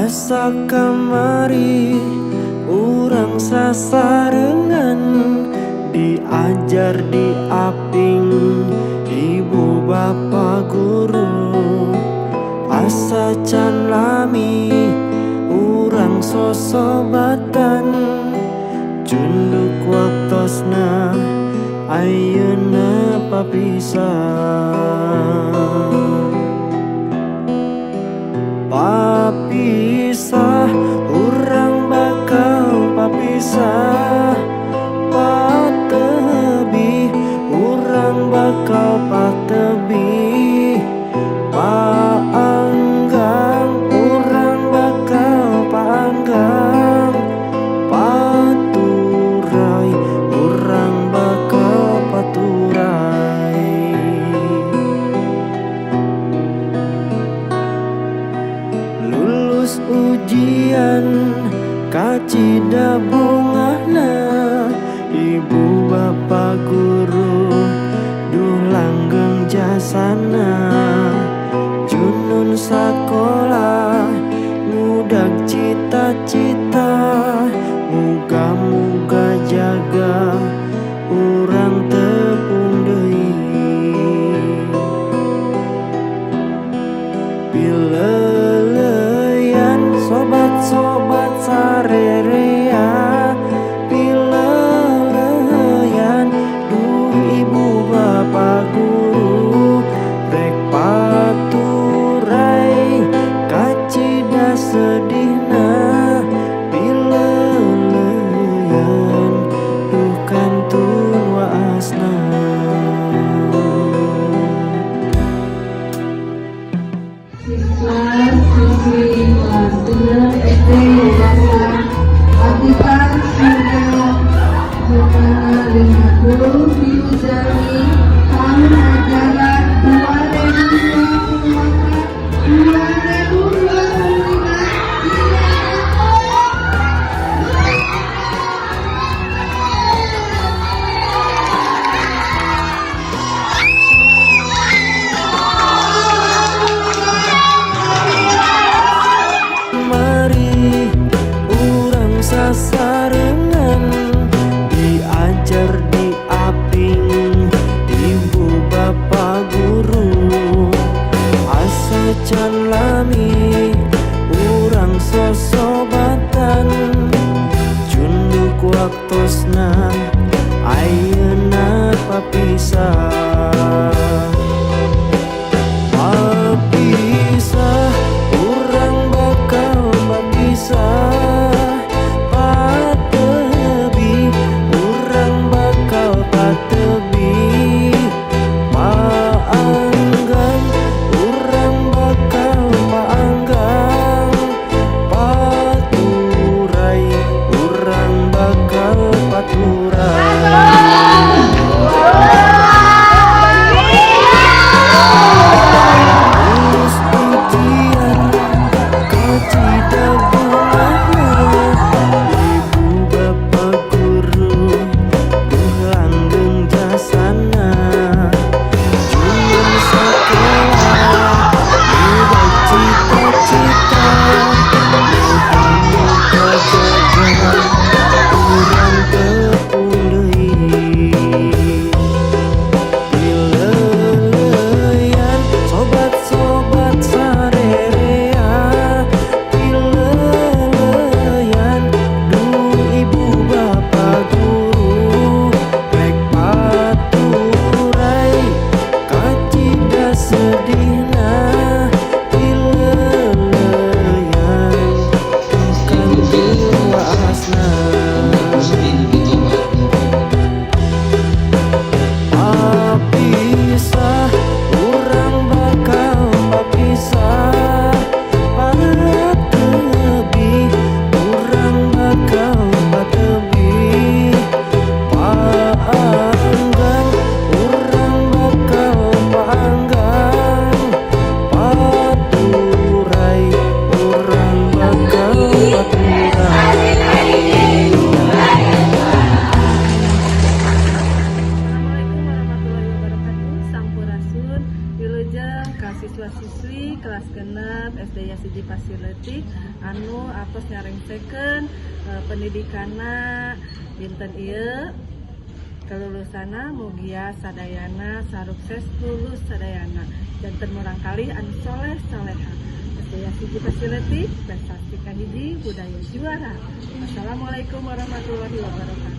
asa kamari urang sasarengan, diajar diaping ibu bapa guru. Asa can lami urang sosobatan, junduk waktosna ayeuna papisah. Papisah, urang bakal papisah. Patebi, urang bakal patebi. Paanggang, urang bakal paanggang. Paturai, urang bakal paturai. Lulus ujian kacida bungahna, ibu bapa guru duh langgeng jasana. Junun sakola ngudag cita-cita, muga-muga jaga urang tepung deui. Pileleyan sobat-sobat sarerea, pileleyan duh ibu bapa guru. Rek paturai kacida sedihna, pileleyan duh kantun waasna. Siswa-siswi kelas 6 SD Yayasan Aktifan Sudah 50 diujangi tahun ajaran 2025. Mari urang sasarengan, diajar diaping ibu bapa guru. Asa can lami urang sosobatan, junduk waktosna ayeuna papisah. Papisah, urang bakal papisah. Patebi, urang bakal patebi. Paanggang, urang bakal paanggang. Paturai, urang bakal paturai. siswa-siswi kelas genep SD Yasiji Facility anu atos nyarengsekeun pendidikana dinten ieu kelulusanna mugia sadayana sarukses lulus sadayana janten murang kalih anu soleh soleha SD Yasiji Facility prestasi kahiji budaya juara. Assalamualaikum warahmatullahi wabarakatuh.